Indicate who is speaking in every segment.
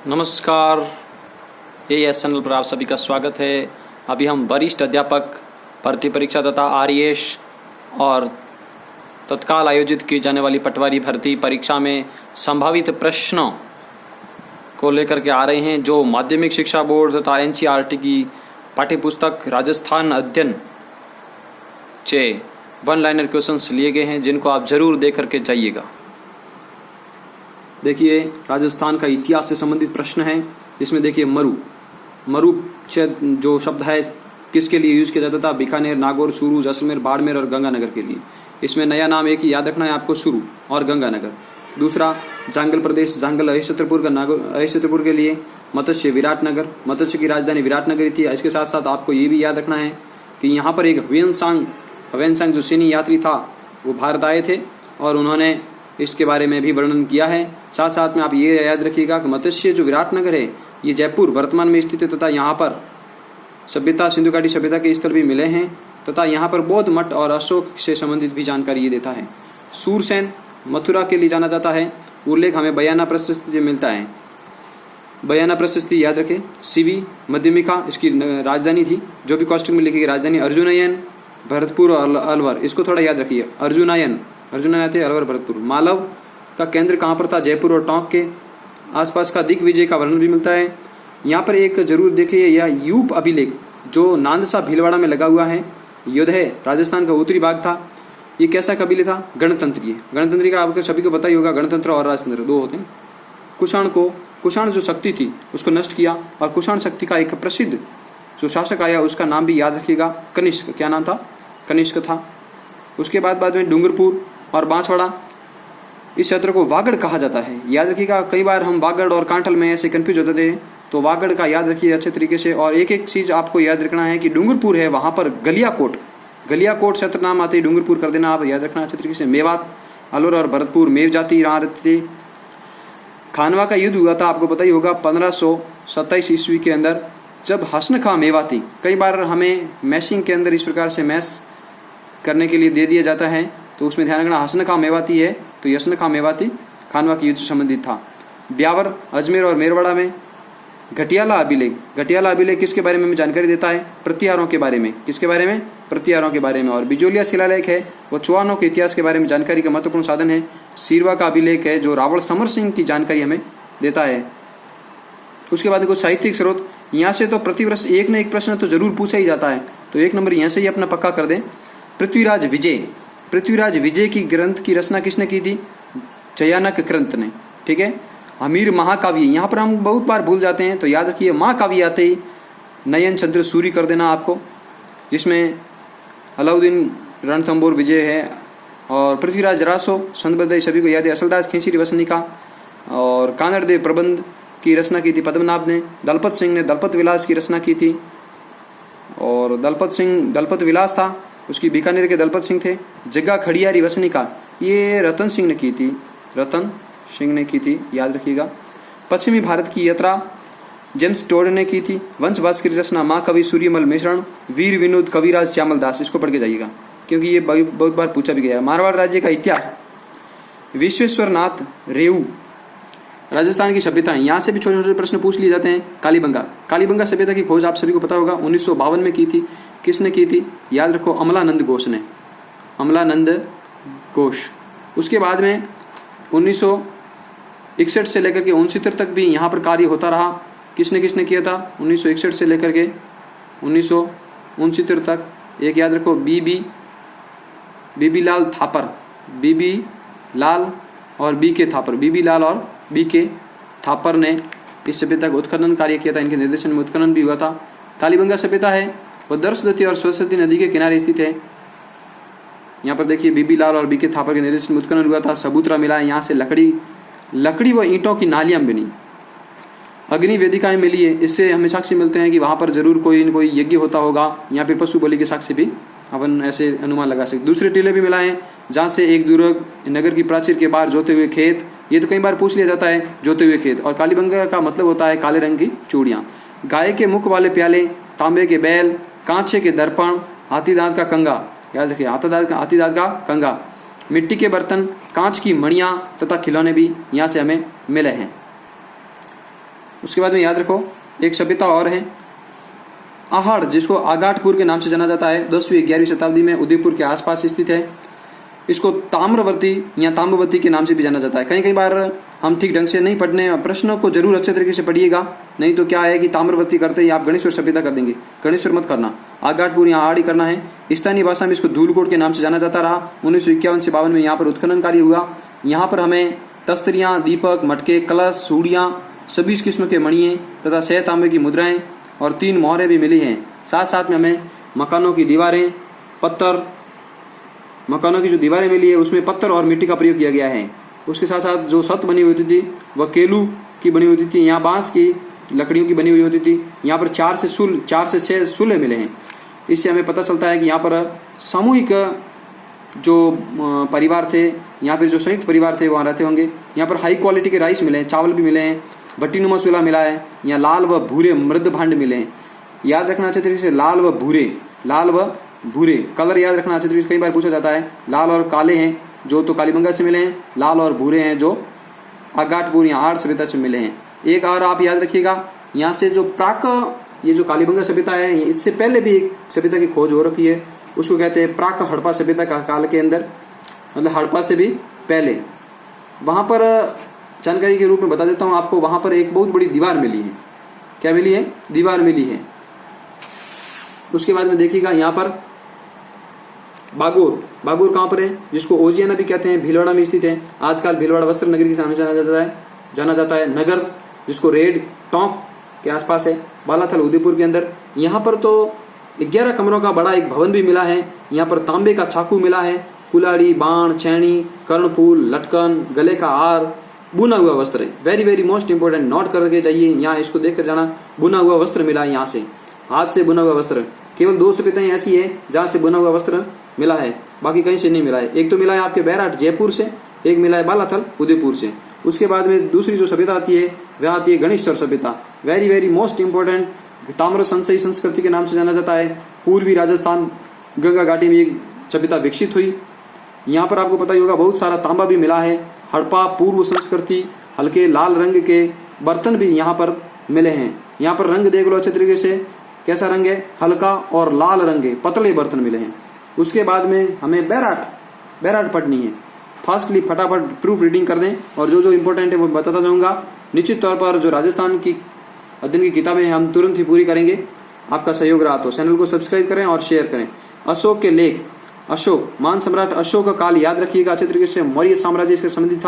Speaker 1: नमस्कार, as channel पर आप सभी का स्वागत है। अभी हम वरिष्ठ अध्यापक भर्ती परीक्षा तथा आरएएस और तत्काल आयोजित की जाने वाली पटवारी भर्ती परीक्षा में संभावित प्रश्नों को लेकर के आ रहे हैं, जो माध्यमिक शिक्षा बोर्ड तथा एनसीईआरटी की पाठ्यपुस्तक राजस्थान अध्ययन से वन लाइनर क्वेश्चंस लिए गए हैं, जिनको आप जरूर देख करके जाइएगा। देखिए, राजस्थान का इतिहास से संबंधित प्रश्न है। इसमें देखिए मरु जो शब्द है किसके लिए यूज किया जाता था? बीकानेर, नागौर, चूरू, जैसलमेर, बाड़मेर और गंगानगर के लिए। इसमें नया नाम एक ही याद रखना है आपको, चूरू और गंगानगर। दूसरा, जांगल प्रदेश, जांगल अहिछत्रपुर का अहिछत्रपुर के लिए। मत्स्य, विराटनगर, मत्स्य की राजधानी विराटनगर थी। इसके साथ साथ आपको ये भी याद रखना है कि यहाँ पर एक ह्वेनसांग जो चीनी यात्री था वो भारत आए थे और उन्होंने इसके बारे में भी वर्णन किया है। साथ साथ में आप ये याद रखिएगा कि मत्स्य जो विराटनगर है ये जयपुर वर्तमान में स्थित है तथा यहाँ पर सभ्यता, सिंधु घाटी सभ्यता के स्थल भी मिले हैं तथा यहाँ पर बौद्ध मठ और अशोक से संबंधित भी जानकारी ये देता है। सूरसेन मथुरा के लिए जाना जाता है। उल्लेख हमें बयाना प्रशस्ति मिलता है। बयाना प्रशस्ति याद रखें। सीवी मध्यमिका इसकी राजधानी थी, जो भी कॉस्टिंग में लिखी राजधानी। अर्जुनयन, भरतपुर और अलवर, इसको थोड़ा याद रखिए। अर्जुनयन थे, अलवर, भरतपुर। मालव का केंद्र कहाँ पर था? जयपुर और टोंक के आसपास का। दिग्विजय का वर्णन भी मिलता है। यहाँ पर एक जरूर देखिए, यह यूप अभिलेख जो नांदसा भीलवाड़ा में लगा हुआ है, युद्ध है, राजस्थान का उत्तरी भाग था। ये कैसा कबीले था? गणतंत्री का आपको सभी को पता ही होगा। गणतंत्र और राजतंत्र दो होते हैं। कुषाण जो शक्ति थी उसको नष्ट किया और कुषाण शक्ति का एक प्रसिद्ध जो शासक आया उसका नाम भी याद रखिएगा, कनिष्क। क्या नाम था? कनिष्क था। उसके बाद में डूंगरपुर और बांसवाड़ा, इस क्षेत्र को वागड़ कहा जाता है। याद रखिएगा, कई बार हम वागड़ और कांठल में ऐसे कंफ्यूज होते थे, तो वागड़ का याद रखिए अच्छे तरीके से। और एक एक चीज आपको याद रखना है कि डूंगरपुर है, वहां पर गलियाकोट क्षेत्र नाम आते ही डूंगरपुर कर देना, आप याद रखना अच्छे तरीके से। मेवात, अलवर और भरतपुर मेव जाति यहाँ रहते थे। खानवा का युद्ध हुआ था, आपको पता ही होगा, 1527 ईस्वी के अंदर, जब हसन खां मेवाती, कई बार हमें मैशिंग के अंदर इस प्रकार से मैश करने के लिए दे दिया जाता है, तो उसमें ध्यान रखना हसन खां मेवाती है, तो हसन खां मेवाती खानवा के युद्ध से संबंधित था। ब्यावर, अजमेर और मेरवाड़ा में घटियाला अभिलेख किसके बारे में जानकारी देता है? प्रतिहारों के बारे में। किसके बारे में? प्रतिहारों के बारे में। और बिजोलिया शिलालेख है, वो चौहानों के इतिहास के बारे में जानकारी का महत्वपूर्ण साधन है। सीरवा का अभिलेख है, जो रावण समर सिंह की जानकारी हमें देता है। उसके बाद कुछ साहित्यिक स्रोत, यहाँ से तो प्रतिवर्ष एक न एक प्रश्न तो जरूर पूछा ही जाता है, तो एक नंबर यहाँ से ही अपना पक्का कर दें। पृथ्वीराज विजय की ग्रंथ की रचना किसने की थी? चयानक ग्रंथ ने। ठीक है। हमीर महाकाव्य, यहाँ पर हम बहुत बार भूल जाते हैं, तो याद रखिए महाकाव्य आते ही नयन चंद्र सूरी कर देना आपको, जिसमें अलाउद्दीन रणथंबोर विजय है। और पृथ्वीराज रासो, संतबद्ध सभी को याद है। असलदास खींची वसनिका और कानड़देव प्रबंध की रचना की थी पद्मनाभ ने। दलपत सिंह ने दलपत विलास की रचना की थी, और दलपत विलास था, उसकी बीकानेर के दलपत सिंह थे। जग्गा खड़ियारी वसनिका, ये रतन सिंह ने की थी, याद रखिएगा। पश्चिमी भारत की यात्रा जेम्स टोड ने की थी। वंशवास की रचना महाकवि सूर्यमल मिश्रण। वीर विनोद कविराज श्यामल दास, इसको पढ़ के जाइएगा क्योंकि ये बहुत बार पूछा भी गया है। मारवाड़ राज्य का इतिहास, विश्वेश्वर नाथ रेऊ। राजस्थान की सभ्यताएं, यहाँ से भी छोटे छोटे प्रश्न पूछ लिए जाते हैं। कालीबंगा सभ्यता की खोज आप सभी को पता होगा 1952 में की थी। किसने की थी? याद रखो, अमलानंद घोष। उसके बाद में 1961 से लेकर के 69 तक भी यहाँ पर कार्य होता रहा। किसने किया था? 1961 से लेकर के 1969 तक। एक याद रखो, बीबी लाल और बी के थापर ने इस सभ्यता का उत्खनन कार्य किया था। इनके निर्देशन में उत्खनन भी हुआ था। कालीबंगा सभ्यता है वो दर्शदती और सरस्वती नदी के किनारे स्थित है। यहाँ पर देखिए, बीबी लाल और बी के थापर के निर्देशन में उत्खनन हुआ था। सबूतरा मिला है, यहाँ से लकड़ी व ईंटों की नालियां बनी। अग्नि वेदिकाएं मिली है, इससे हमें साक्ष्य मिलते हैं कि वहां पर जरूर कोई न कोई यज्ञ होता होगा। यहाँ पे पशु बलि के साक्ष्य भी अपन ऐसे अनुमान लगा सकते। दूसरे टीले भी मिला है, जहाँ से एक दुर्ग नगर की प्राचीर के बाहर जोते हुए खेत, ये तो कई बार पूछ लिया जाता है, जोते हुए खेत। और कालीबंगा का मतलब होता है काले रंग की चूड़ियां। गाय के मुख वाले प्याले, तांबे के बैल, कांचे के दर्पण, हाथी दांत का कंगा, याद रखिए हाथी दांत का कंगा, मिट्टी के बर्तन, कांच की मणियां तथा खिलौने भी यहाँ से हमें मिले हैं। उसके बाद में याद रखो एक सभ्यता और है आहड़, जिसको आगाटपुर के नाम से जाना जाता है। 10वीं 11वीं शताब्दी में उदयपुर के आसपास स्थित है। इसको ताम्रवर्ती या ताम्रवती के नाम से भी जाना जाता है। कई बार हम ठीक ढंग से नहीं पढ़ने, प्रश्नों को जरूर अच्छे तरीके से पढ़िएगा, नहीं तो क्या है कि ताम्रवती करते ही आप गणेश्वर सभ्यता कर देंगे। गणेश्वर मत करना, आगाटपुर यहाँ आड़ ही करना है। स्थानीय भाषा में इसको धूलकोट के नाम से जाना जाता रहा। 1951 से 52 में यहाँ पर उत्खनन कार्य हुआ। यहाँ पर हमें तस्तरियाँ, दीपक, मटके, कलश, सूड़ियाँ, सभी किस्म के मणिये तथा सह तांबे की मुद्राएं और 3 मोहरें भी मिली हैं। साथ साथ में हमें मकानों की दीवारें, पत्थर, मकानों की जो दीवारें मिली है उसमें पत्थर और मिट्टी का प्रयोग किया गया है। उसके साथ साथ जो छत बनी होती थी वह केलू की बनी होती थी, यहाँ बांस की लकड़ियों की बनी हुई होती थी। यहाँ पर 4 से 6 सूले मिले हैं। इससे हमें पता चलता है कि यहाँ पर सामूहिक जो परिवार थे, यहाँ पर जो संयुक्त परिवार थे वहाँ रहते होंगे। यहाँ पर हाई क्वालिटी के राइस मिले हैं, चावल भी मिले हैं, भट्टीनुमा चूल्हा मिला है। यहाँ लाल व भूरे मृद भांड मिले हैं। याद रखना अच्छे तरीके से, लाल व भूरे कलर याद रखना अच्छे तरीके से। कई बार पूछा जाता है लाल और काले हैं जो तो कालीबंगा से मिले हैं, लाल और भूरे हैं जो आगाटपुर या आड़ सभ्यता से मिले हैं। एक और आप याद रखिएगा, यहाँ से जो ये जो कालीबंगा सभ्यता है, इससे पहले भी एक सभ्यता की खोज हो रखी है, उसको कहते हैं प्राक हड़प्पा सभ्यता का काल के अंदर, मतलब हड़प्पा से भी पहले। वहां पर जानकारी के रूप में बता देता हूं आपको, वहां पर एक बहुत बड़ी दीवार मिली है। क्या मिली है? दीवार मिली है। उसके बाद में देखिएगा यहाँ पर बागोर कहाँ पर है, जिसको ओजियाना भी कहते हैं, भीलवाड़ा में स्थित है। आजकल भीलवाड़ा वस्त्र नगरी के सामने जाना जाता है। नगर, जिसको रेड टोंक के आसपास है, बालाथल उदयपुर के अंदर। यहाँ पर तो 11 कमरों का बड़ा एक भवन भी मिला है। यहाँ पर तांबे का चाकू मिला है, कुलाड़ी, बाण, छेनी, कर्णफूल, लटकन, गले का हार, बुना हुआ वस्त्र है। Very very most important, note करके जाइए, यहाँ इसको देख कर जाना। बुना हुआ वस्त्र मिला है, यहाँ से हाथ से बुना हुआ वस्त्र। केवल 2 सभ्यताएं ऐसी है जहाँ से बुना हुआ वस्त्र मिला है, बाकी कहीं से नहीं मिला है। एक तो मिला है आपके बैराट जयपुर से, एक मिला है बालाथल उदयपुर से। उसके बाद में दूसरी जो सभ्यता आती है वह आती है गणेश्वर सभ्यता। वेरी वेरी मोस्ट इंपोर्टेंट, ताम्र संशयी संस्कृति के नाम से जाना जाता है। पूर्वी राजस्थान गंगा घाटी में एक सभ्यता विकसित हुई। यहाँ पर आपको पता ही होगा बहुत सारा तांबा भी मिला है। हड़प्पा पूर्व संस्कृति, हल्के लाल रंग के बर्तन भी यहाँ पर मिले हैं। यहाँ पर रंग देख लो अच्छे तरीके से, कैसा रंग है? हल्का और लाल रंग के पतले बर्तन मिले हैं। उसके बाद में हमें बैराट पढ़नी है। फास्टली फटाफट प्रूफ रीडिंग कर दें और जो जो इंपॉर्टेंट है वो बताता जाऊंगा। निश्चित तौर पर जो राजस्थान की अध्ययन की किताबें हैं हम तुरंत ही पूरी करेंगे। आपका सहयोग रहा तो चैनल को सब्सक्राइब करें और शेयर करें। अशोक के लेख, अशोक महान सम्राट अशोक का काल याद रखिएगा अच्छे तरीके से। मौर्य साम्राज्य से संबंधित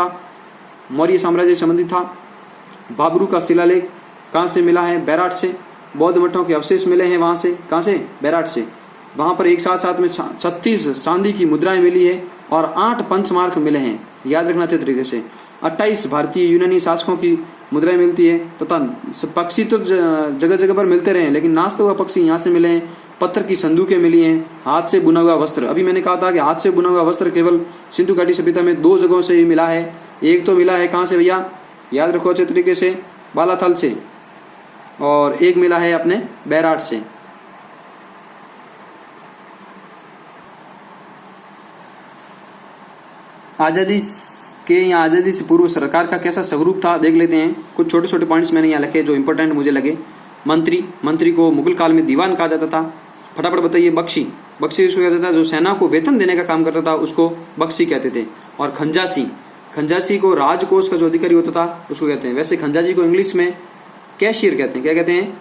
Speaker 1: था। बाबरू का शिलालेख कहाँ से मिला है? बैराट से। बौद्ध मठों के अवशेष मिले हैं वहां से। कहाँ से? बैराट से। वहां पर एक साथ में 36 चांदी की मुद्राएं मिली है और 8 पंचमार्क मिले हैं, याद रखना अच्छे तरीके से। 28 भारतीय यूनानी शासकों की मुद्राएं मिलती है तथा पक्षी तो जगह जगह पर मिलते रहे, लेकिन नाचता हुआ पक्षी यहाँ से मिले हैं। पत्थर की संदूकें मिली हैं। हाथ से बुना हुआ वस्त्र, अभी मैंने कहा था कि हाथ से बुना हुआ वस्त्र केवल सिंधु घाटी सभ्यता में 2 जगहों से ही मिला है। एक तो मिला है कहाँ से भैया? याद रखो अच्छे तरीके से, बालाथल से, और एक मिला है अपने बैराट से। आजादी से पूर्व सरकार का कैसा स्वरूप था देख लेते हैं। कुछ छोटे छोटे पॉइंट्स मैंने यहाँ लिखे जो इंपॉर्टेंट मुझे लगे। मंत्री को मुगल काल में दीवान कहा जाता था। फटाफट बताइए। बख्शी उसको कहता था जो सेना को वेतन देने का काम करता था, उसको बख्शी कहते थे। और खंजासी को राजकोष का जो अधिकारी होता था उसको कहते हैं। वैसे खंजासी को इंग्लिश में कैशियर कहते हैं। क्या कहते हैं?